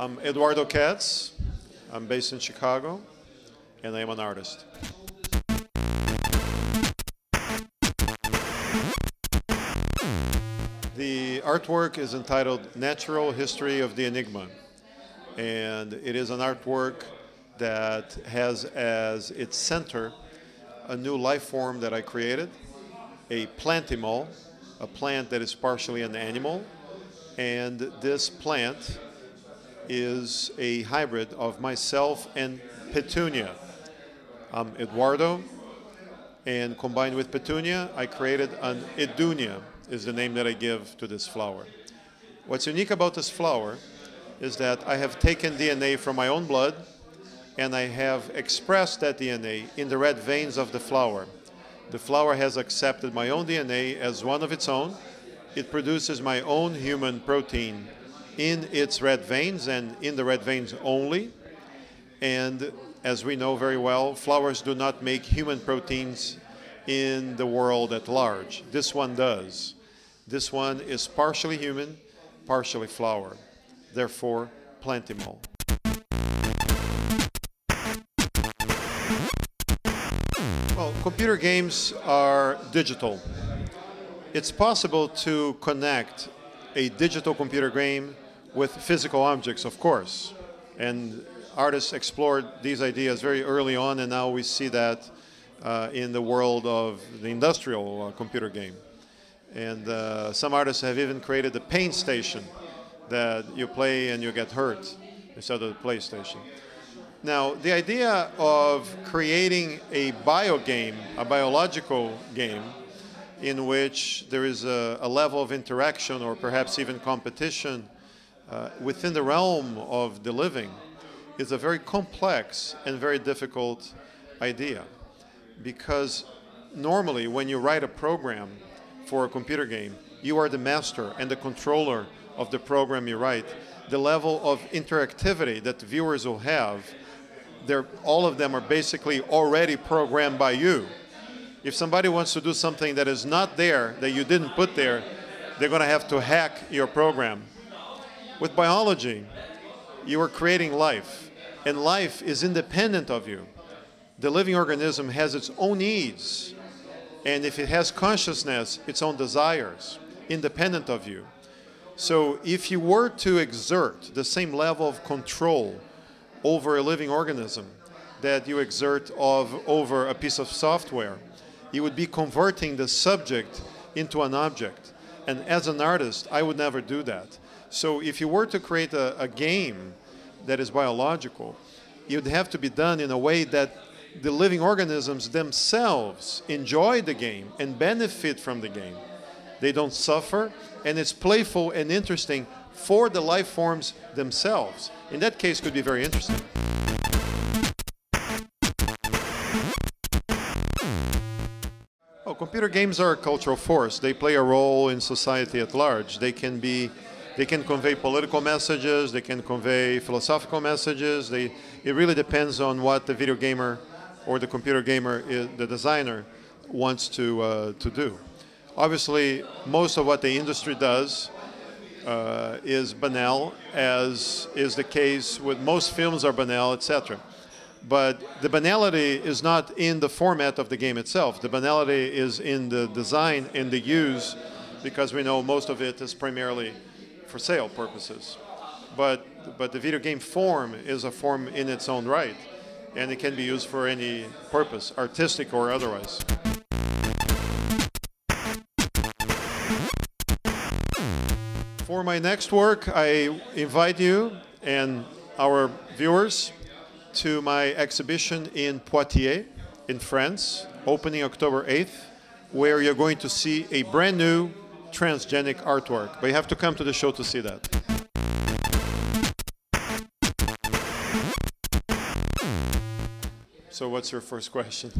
I'm Eduardo Kac. I'm based in Chicago, and I'm an artist. The artwork is entitled Natural History of the Enigma, and it is an artwork that has as its center a new life form that I created, a plantimal, a plant that is partially an animal, and this plant is a hybrid of myself and Petunia. I'm Eduardo, and combined with Petunia, I created an Edunia, is the name that I give to this flower. What's unique about this flower is that I have taken DNA from my own blood, and I have expressed that DNA in the red veins of the flower. The flower has accepted my own DNA as one of its own. It produces my own human protein in its red veins and in the red veins only. And as we know very well, flowers do not make human proteins in the world at large. This one does. This one is partially human, partially flower. Therefore, plantimal. Well, computer games are digital. It's possible to connect a digital computer game with physical objects, of course. And artists explored these ideas very early on, and now we see that in the world of the industrial computer game. And some artists have even created a pain station that you play and you get hurt instead of the PlayStation. Now, the idea of creating a biogame, a biological game, in which there is a level of interaction or perhaps even competition within the realm of the living is a very complex and very difficult idea. Because normally when you write a program for a computer game, you are the master and the controller of the program you write. The level of interactivity that the viewers will have, all of them are basically already programmed by you. If somebody wants to do something that is not there, that you didn't put there, they're going to have to hack your program. With biology, you are creating life, and life is independent of you. The living organism has its own needs, and if it has consciousness, its own desires, independent of you. So if you were to exert the same level of control over a living organism that you exert over a piece of software, you would be converting the subject into an object. And as an artist, I would never do that. So if you were to create a game that is biological, it would have to be done in a way that the living organisms themselves enjoy the game and benefit from the game. They don't suffer, and it's playful and interesting for the life forms themselves. In that case, it could be very interesting. Well, computer games are a cultural force. They play a role in society at large. They can convey political messages, they can convey philosophical messages. It really depends on what the video gamer or the computer gamer, the designer, wants to do. Obviously, most of what the industry does is banal, as is the case with most films are banal, etc. But the banality is not in the format of the game itself. The banality is in the design and the use, because we know most of it is primarily for sale purposes. But the video game form is a form in its own right, and it can be used for any purpose, artistic or otherwise. For my next work, I invite you and our viewers to my exhibition in Poitiers, in France, opening October 8th, where you're going to see a brand new transgenic artwork. But you have to come to the show to see that. So what's your first question?